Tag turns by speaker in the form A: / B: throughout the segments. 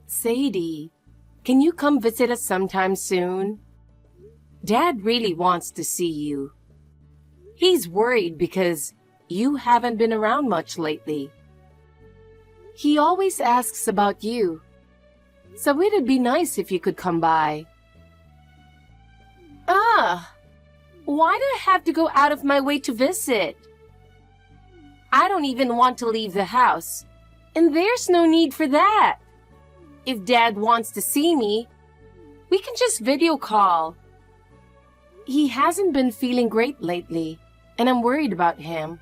A: Sadie, can you come visit us sometime soon? Dad really wants to see you. He's worried because you haven't been around much lately. He always asks about you, so it'd be nice if you could come by. Why do I have to go out of my way to visit? I don't even want to leave the house, and there's no need for that. If Dad wants to see me, we can just video call. He hasn't been feeling great lately, and I'm worried about him.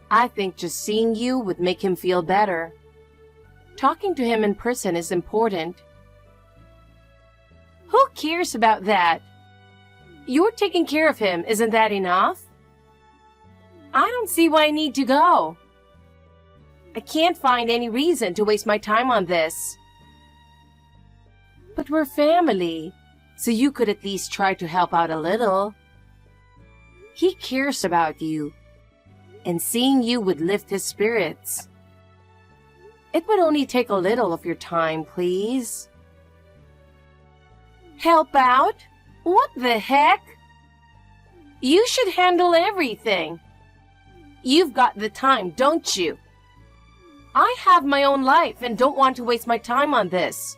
A: I think just seeing you would make him feel better. Talking to him in person is important. Who cares about that? You're taking care of him, isn't that enough? I don't see why I need to go. I can't find any reason to waste my time on this. But we're family, so you could at least try to help out a little. He cares about you, and seeing you would lift his spirits. It would only take a little of your time, please. Help out? What the heck? You should handle everything. You've got the time, don't you? I have my own life and don't want to waste my time on this.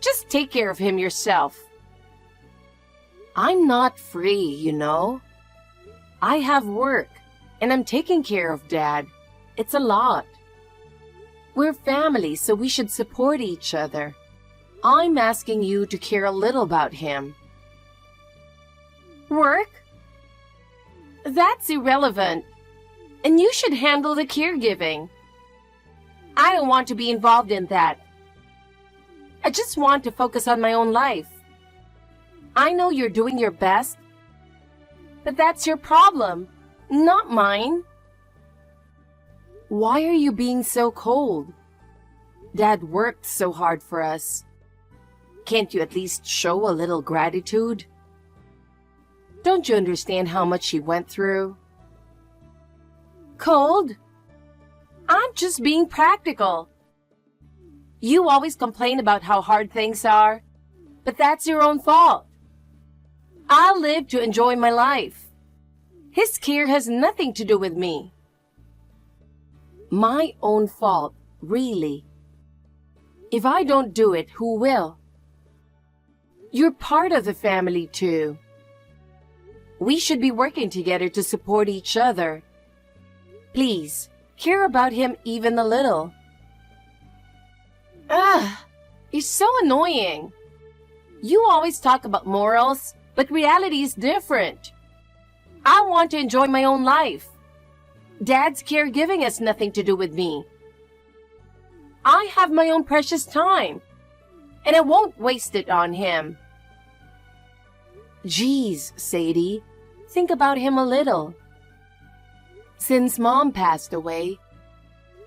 A: Just take care of him yourself. I'm not free, you know. I have work, and I'm taking care of Dad. It's a lot. We're family, so we should support each other. I'm asking you to care a little about him. Work? That's irrelevant. And you should handle the caregiving. I don't want to be involved in that. I just want to focus on my own life. I know you're doing your best, but that's your problem, not mine. Why are you being so cold? Dad worked so hard for us. Can't you at least show a little gratitude? Don't you understand how much he went through? Cold? I'm just being practical. You always complain about how hard things are, but that's your own fault. I live to enjoy my life. His care has nothing to do with me. My own fault, really. If I don't do it, who will? You're part of the family too. We should be working together to support each other. Please, care about him even a little. You're so annoying. You always talk about morals, but reality is different. I want to enjoy my own life. Dad's caregiving has nothing to do with me. I have my own precious time, and I won't waste it on him. Geez, Sadie, think about him a little. Since Mom passed away,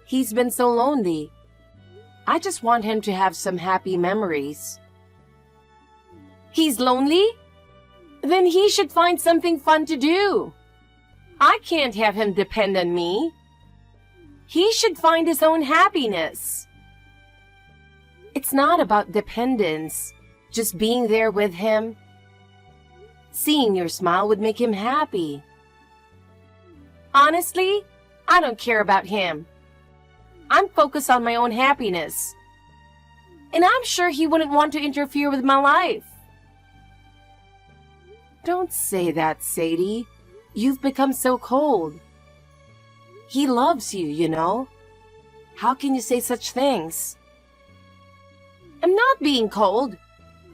A: he's been so lonely. I just want him to have some happy memories. He's lonely? Then he should find something fun to do. I can't have him depend on me. He should find his own happiness. It's not about dependence, just being there with him. Seeing your smile would make him happy. Honestly, I don't care about him. I'm focused on my own happiness. And I'm sure he wouldn't want to interfere with my life. Don't say that, Sadie. You've become so cold. He loves you, you know. How can you say such things? I'm not being cold.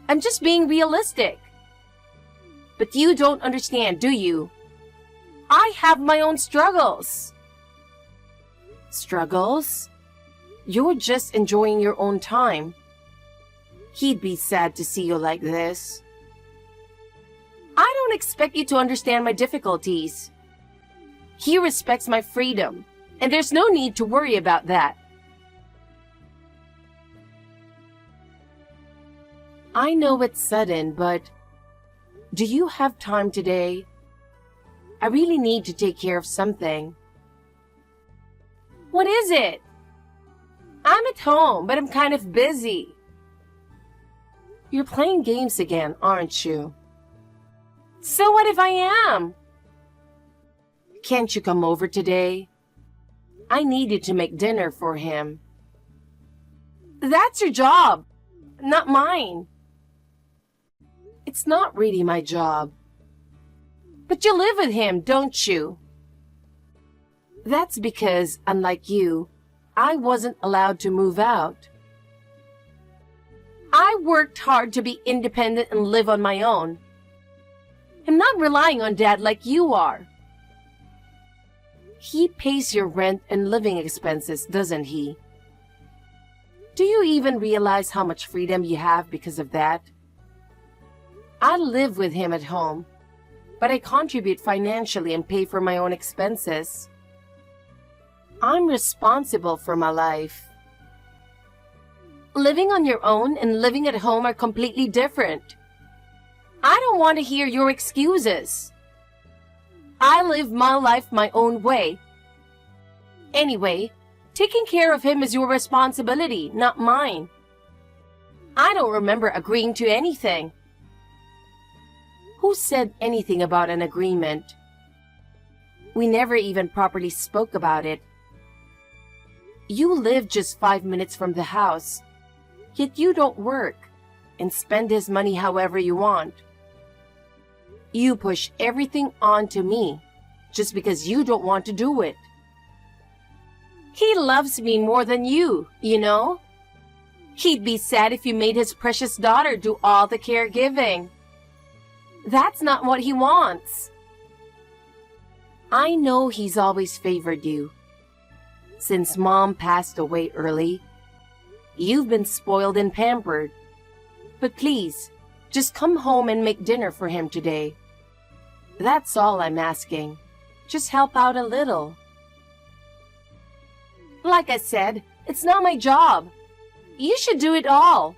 A: I'm just being realistic. But you don't understand, do you? I have my own struggles. Struggles? You're just enjoying your own time. He'd be sad to see you like this. I don't expect you to understand my difficulties. He respects my freedom, and there's no need to worry about that. I know it's sudden, but do you have time today? I really need to take care of something. What is it? I'm at home, but I'm kind of busy. You're playing games again, aren't you? So what if I am? Can't you come over today? I need you to make dinner for him. That's your job, not mine. It's not really my job. But you live with him, don't you? That's because, unlike you, I wasn't allowed to move out. I worked hard to be independent and live on my own. I'm not relying on Dad like you are. He pays your rent and living expenses, doesn't he? Do you even realize how much freedom you have because of that? I live with him at home, but I contribute financially and pay for my own expenses. I'm responsible for my life. Living on your own and living at home are completely different. I don't want to hear your excuses. I live my life my own way. Anyway, taking care of him is your responsibility, not mine. I don't remember agreeing to anything. Who said anything about an agreement? We never even properly spoke about it. You live just 5 minutes from the house, yet you don't work and spend his money however you want. You push everything onto me just because you don't want to do it. He loves me more than you, you know? He'd be sad if you made his precious daughter do all the caregiving. That's not what he wants. I know he's always favored you. Since Mom passed away early, you've been spoiled and pampered. But please, just come home and make dinner for him today. That's all I'm asking. Just help out a little. Like I said, it's not my job. You should do it all.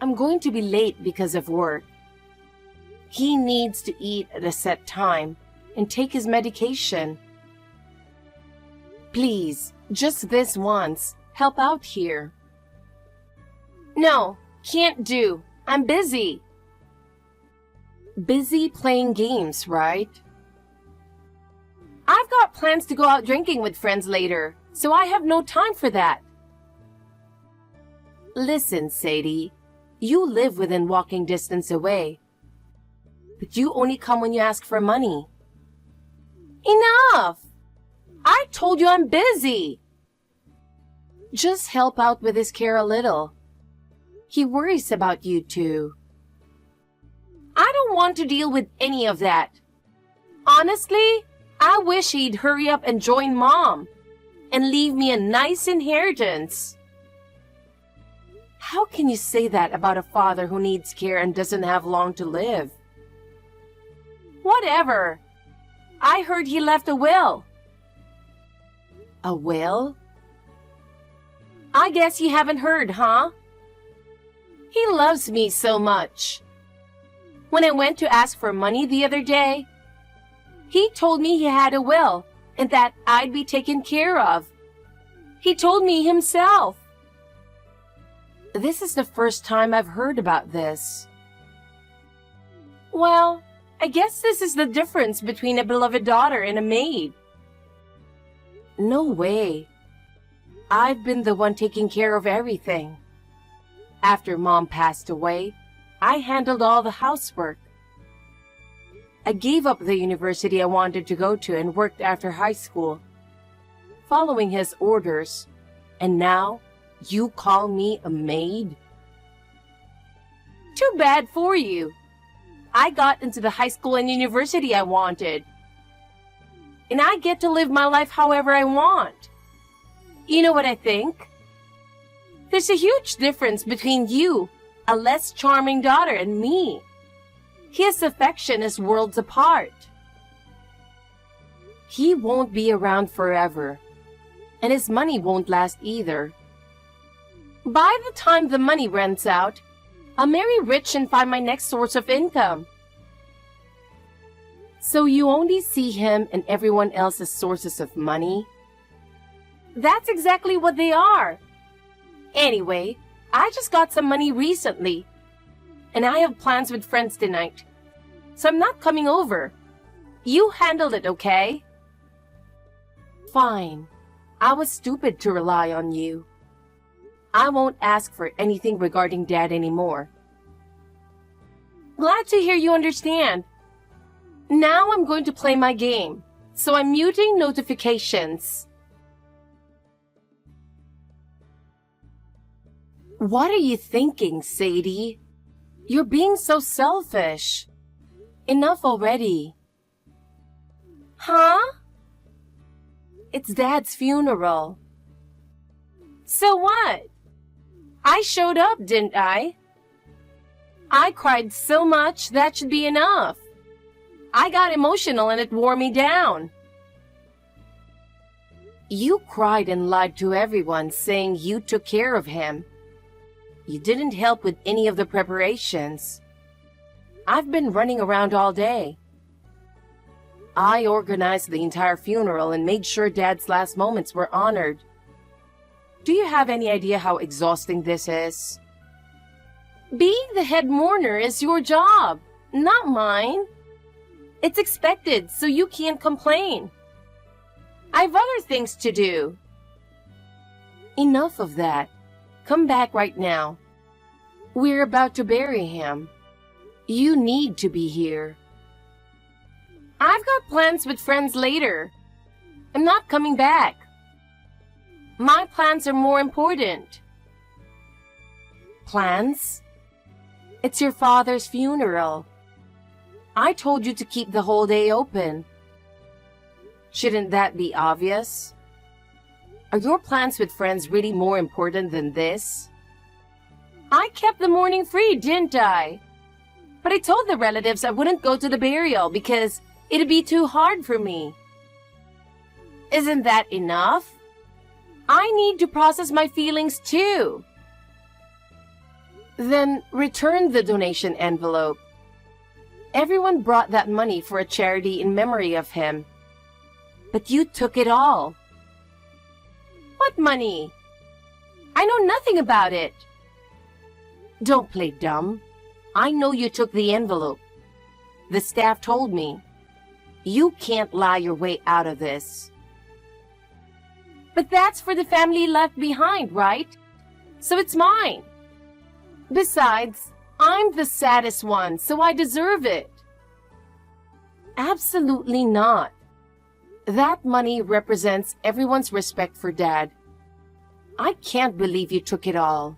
A: I'm going to be late because of work. He needs to eat at a set time and take his medication. Please, just this once, help out here. No, can't do. I'm busy. Busy playing games, right? I've got plans to go out drinking with friends later, so I have no time for that. Listen, Sadie, you live within walking distance away, but you only come when you ask for money. Enough! I told you I'm busy. Just help out with his care a little. He worries about you too. I don't want to deal with any of that. Honestly, I wish he'd hurry up and join Mom and leave me a nice inheritance. How can you say that about a father who needs care and doesn't have long to live? Whatever. I heard he left a will. A will? I guess you haven't heard, huh? He loves me so much. When I went to ask for money the other day, he told me he had a will and that I'd be taken care of. He told me himself. This is the first time I've heard about this. Well, I guess this is the difference between a beloved daughter and a maid. No way. I've been the one taking care of everything. After Mom passed away, I handled all the housework. I gave up the university I wanted to go to and worked after high school, following his orders. And now, you call me a maid? Too bad for you. I got into the high school and university I wanted. And I get to live my life however I want. You know what I think? There's a huge difference between you, a less charming daughter, and me. His affection is worlds apart. He won't be around forever, and his money won't last either. By the time the money runs out, I'll marry rich and find my next source of income. So you only see him and everyone else as sources of money? That's exactly what they are. Anyway, I just got some money recently, and I have plans with friends tonight, so I'm not coming over. You handled it, okay? Fine. I was stupid to rely on you. I won't ask for anything regarding Dad anymore. Glad to hear you understand. Now I'm going to play my game, so I'm muting notifications. What are you thinking, Sadie? You're being so selfish. Enough already. Huh? It's Dad's funeral. So what? I showed up, didn't I? I cried so much, that should be enough. I got emotional and it wore me down. You cried and lied to everyone, saying you took care of him. You didn't help with any of the preparations. I've been running around all day. I organized the entire funeral and made sure Dad's last moments were honored. Do you have any idea how exhausting this is? Being the head mourner is your job, not mine. It's expected, so you can't complain. I've other things to do. Enough of that. Come back right now. We're about to bury him. You need to be here. I've got plans with friends later. I'm not coming back. My plans are more important. Plans? It's your father's funeral. I told you to keep the whole day open. Shouldn't that be obvious? Are your plans with friends really more important than this? I kept the morning free, didn't I? But I told the relatives I wouldn't go to the burial because it'd be too hard for me. Isn't that enough? I need to process my feelings too. Then return the donation envelope. Everyone brought that money for a charity in memory of him. But you took it all. What money? I know nothing about it. Don't play dumb. I know you took the envelope. The staff told me. You can't lie your way out of this. But that's for the family left behind, right? So it's mine. Besides, I'm the saddest one, so I deserve it. Absolutely not. That money represents everyone's respect for Dad. I can't believe you took it all.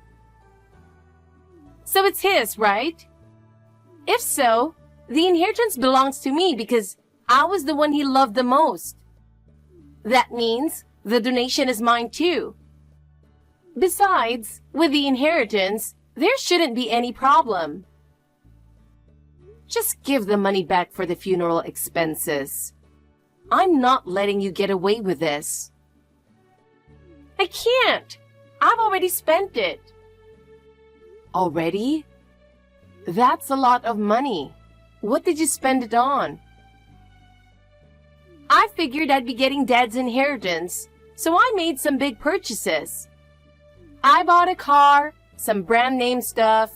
A: So it's his, right? If so, the inheritance belongs to me because I was the one he loved the most. That means the donation is mine too. Besides, with the inheritance, there shouldn't be any problem. Just give the money back for the funeral expenses. I'm not letting you get away with this. I can't. I've already spent it. Already? That's a lot of money. What did you spend it on? I figured I'd be getting Dad's inheritance, so I made some big purchases. I bought a car, some brand name stuff.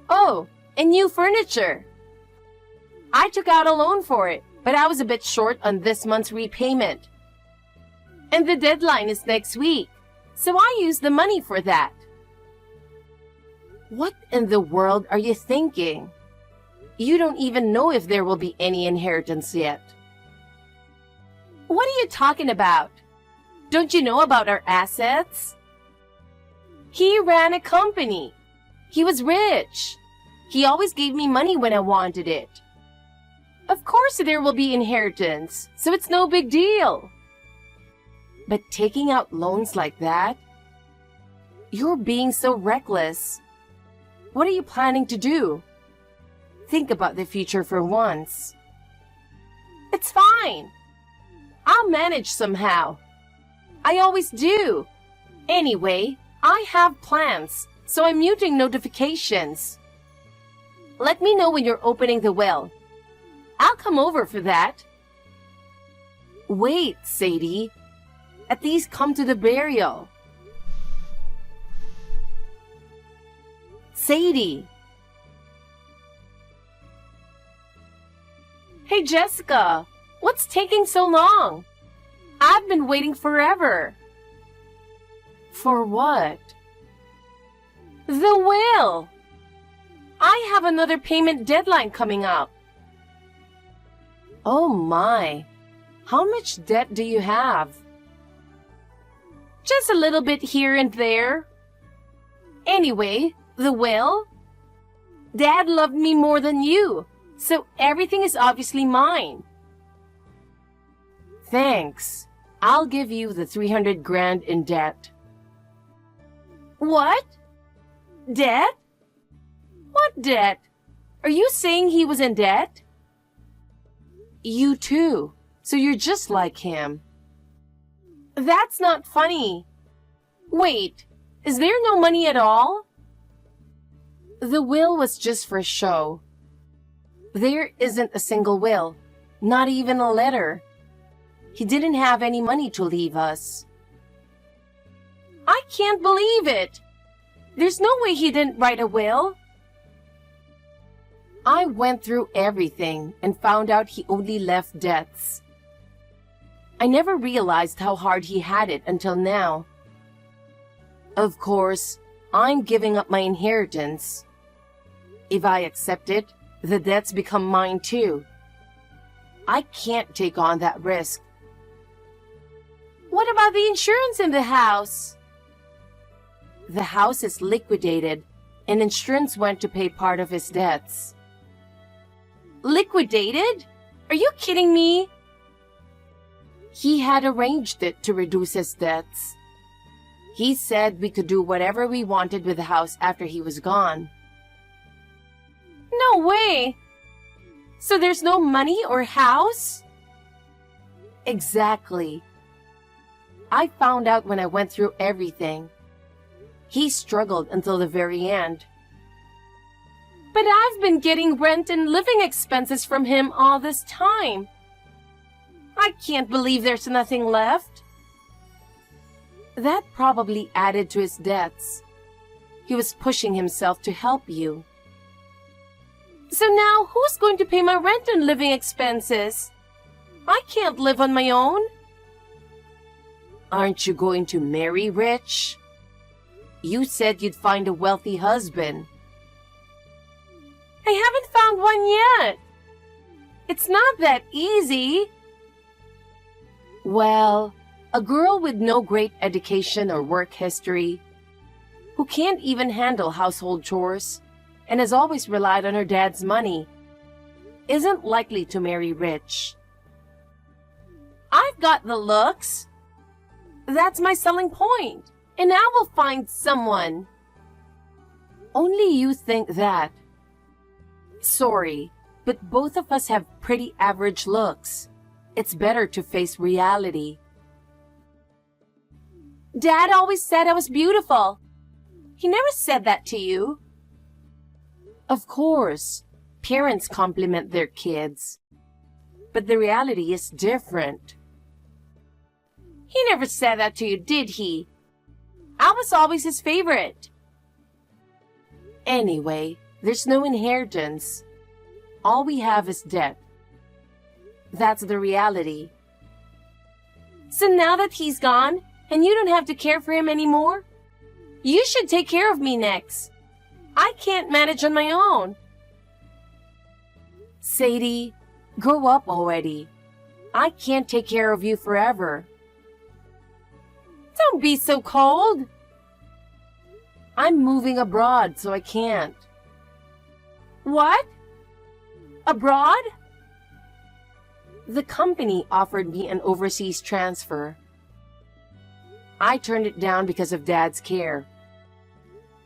A: Oh, and new furniture. I took out a loan for it, but I was a bit short on this month's repayment. And the deadline is next week, so I used the money for that. What in the world are you thinking? You don't even know if there will be any inheritance yet. What are you talking about? Don't you know about our assets? He ran a company. He was rich. He always gave me money when I wanted it. Of course there will be inheritance, so it's no big deal. But taking out loans like that? You're being so reckless. What are you planning to do? Think about the future for once. It's fine. I'll manage somehow. I always do. Anyway, I have plans, so I'm muting notifications. Let me know when you're opening the will. I'll come over for that. Wait, Sadie. At least come to the burial. Sadie. Hey, Jessica. What's taking so long? I've been waiting forever. For what? The will. I have another payment deadline coming up. Oh my. How much debt do you have? Just a little bit here and there. Anyway, the will? Dad loved me more than you, so everything is obviously mine. Thanks. I'll give you the 300 grand in debt. What? Debt? What debt? Are you saying he was in debt? You too. So you're just like him. That's not funny. Wait, is there no money at all? The will was just for show. There isn't a single will, not even a letter. He didn't have any money to leave us. I can't believe it. There's no way he didn't write a will. I went through everything and found out he only left debts. I never realized how hard he had it until now. Of course, I'm giving up my inheritance. If I accept it, the debts become mine too. I can't take on that risk. What about the insurance in the house? The house is liquidated, and insurance went to pay part of his debts. Liquidated? Are you kidding me? He had arranged it to reduce his debts. He said we could do whatever we wanted with the house after he was gone. No way! So there's no money or house? Exactly. I found out when I went through everything. He struggled until the very end. But I've been getting rent and living expenses from him all this time. I can't believe there's nothing left. That probably added to his debts. He was pushing himself to help you. So now who's going to pay my rent and living expenses? I can't live on my own. Aren't you going to marry rich? You said you'd find a wealthy husband. I haven't found one yet. It's not that easy. Well, a girl with no great education or work history, who can't even handle household chores, and has always relied on her dad's money, isn't likely to marry rich. I've got the looks. That's my selling point, and I will find someone. Only you think that. Sorry, but both of us have pretty average looks. It's better to face reality. Dad always said I was beautiful. He never said that to you. Of course, parents compliment their kids. But the reality is different. He never said that to you, did he? I was always his favorite. Anyway, there's no inheritance. All we have is debt. That's the reality. So now that he's gone, and you don't have to care for him anymore, you should take care of me next. I can't manage on my own. Sadie, grow up already. I can't take care of you forever. Don't be so cold. I'm moving abroad, so I can't. What? Abroad? The company offered me an overseas transfer. I turned it down because of Dad's care.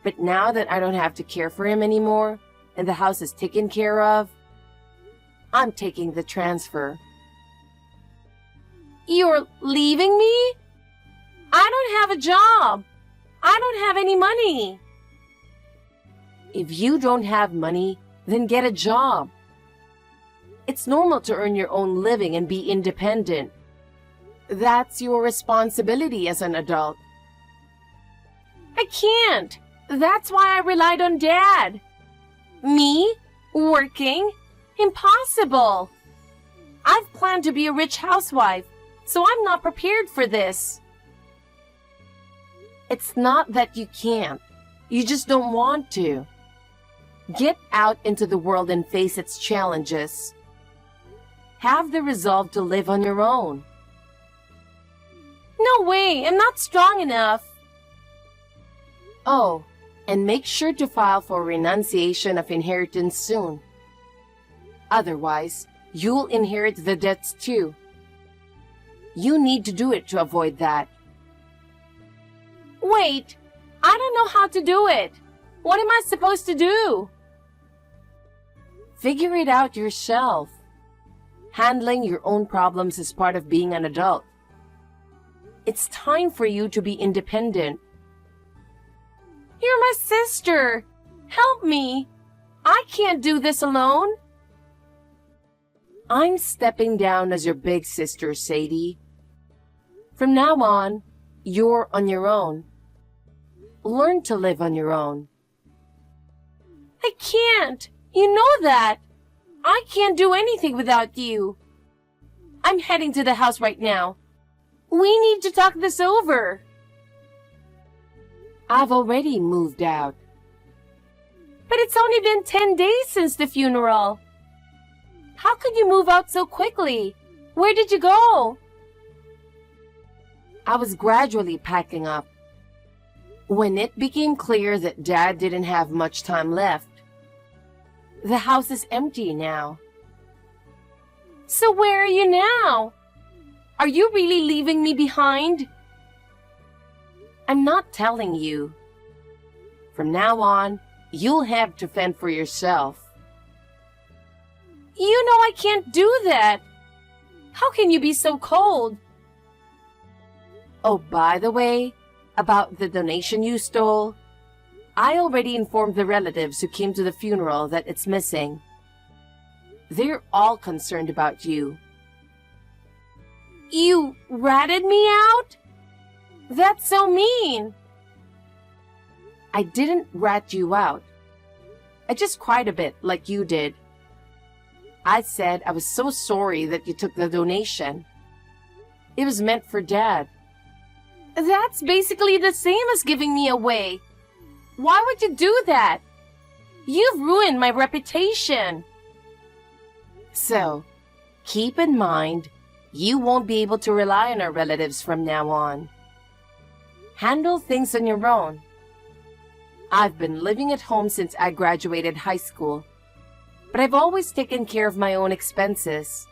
A: But now that I don't have to care for him anymore, and the house is taken care of, I'm taking the transfer. You're leaving me? I don't have a job. I don't have any money. If you don't have money, then get a job. It's normal to earn your own living and be independent. That's your responsibility as an adult. I can't. That's why I relied on Dad. Me? Working? Impossible. I've planned to be a rich housewife, so I'm not prepared for this. It's not that you can't. You just don't want to. Get out into the world and face its challenges. Have the resolve to live on your own. No way, I'm not strong enough. Oh, and make sure to file for renunciation of inheritance soon. Otherwise, you'll inherit the debts too. You need to do it to avoid that. Wait, I don't know how to do it. What am I supposed to do? Figure it out yourself. Handling your own problems is part of being an adult. It's time for you to be independent. You're my sister. Help me. I can't do this alone. I'm stepping down as your big sister, Sadie. From now on, you're on your own. Learn to live on your own. I can't. You know that. I can't do anything without you. I'm heading to the house right now. We need to talk this over. I've already moved out. But it's only been 10 days since the funeral. How could you move out so quickly? Where did you go? I was gradually packing up. When it became clear that Dad didn't have much time left, the house is empty now. So where are you now? Are you really leaving me behind? I'm not telling you. From now on, you'll have to fend for yourself. You know I can't do that. How can you be so cold? Oh, by the way, about the donation you stole, I already informed the relatives who came to the funeral that it's missing. They're all concerned about you. You ratted me out? That's so mean. I didn't rat you out. I just cried a bit like you did. I said I was so sorry that you took the donation. It was meant for Dad. That's basically the same as giving me away. Why would you do that? You've ruined my reputation. So, keep in mind, you won't be able to rely on our relatives from now on. Handle things on your own. I've been living at home since I graduated high school, but I've always taken care of my own expenses.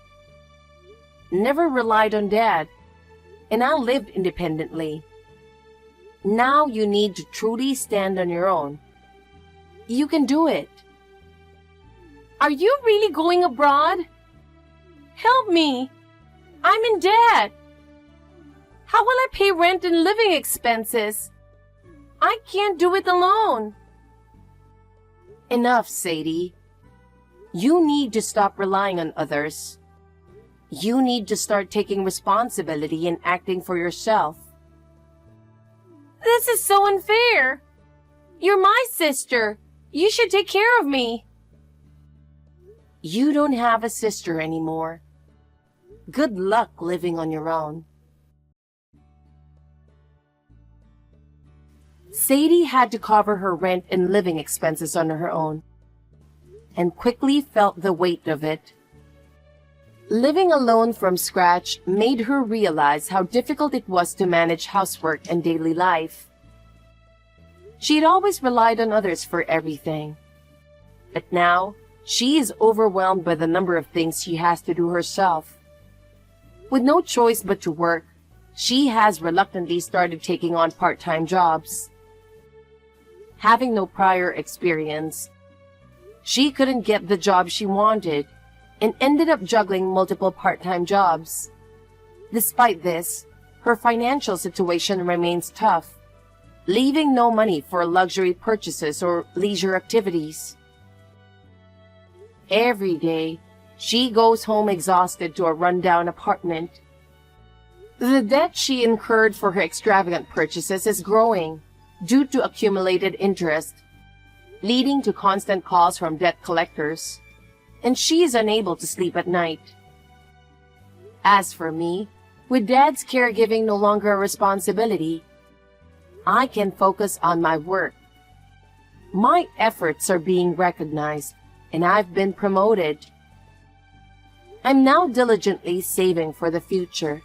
A: Never relied on Dad, and I lived independently. Now you need to truly stand on your own. You can do it. Are you really going abroad? Help me. I'm in debt. How will I pay rent and living expenses? I can't do it alone. Enough, Sadie. You need to stop relying on others. You need to start taking responsibility and acting for yourself. This is so unfair. You're my sister. You should take care of me. You don't have a sister anymore. Good luck living on your own. Sadie had to cover her rent and living expenses on her own, and quickly felt the weight of it. Living alone from scratch made her realize how difficult it was to manage housework and daily life. She had always relied on others for everything, but now she is overwhelmed by the number of things she has to do herself. With no choice but to work, she has reluctantly started taking on part-time jobs. Having no prior experience, she couldn't get the job she wanted and ended up juggling multiple part-time jobs. Despite this, her financial situation remains tough, leaving no money for luxury purchases or leisure activities. Every day, she goes home exhausted to a rundown apartment. The debt she incurred for her extravagant purchases is growing due to accumulated interest, leading to constant calls from debt collectors, and she is unable to sleep at night. As for me, with Dad's caregiving no longer a responsibility, I can focus on my work. My efforts are being recognized, and I've been promoted. I'm now diligently saving for the future.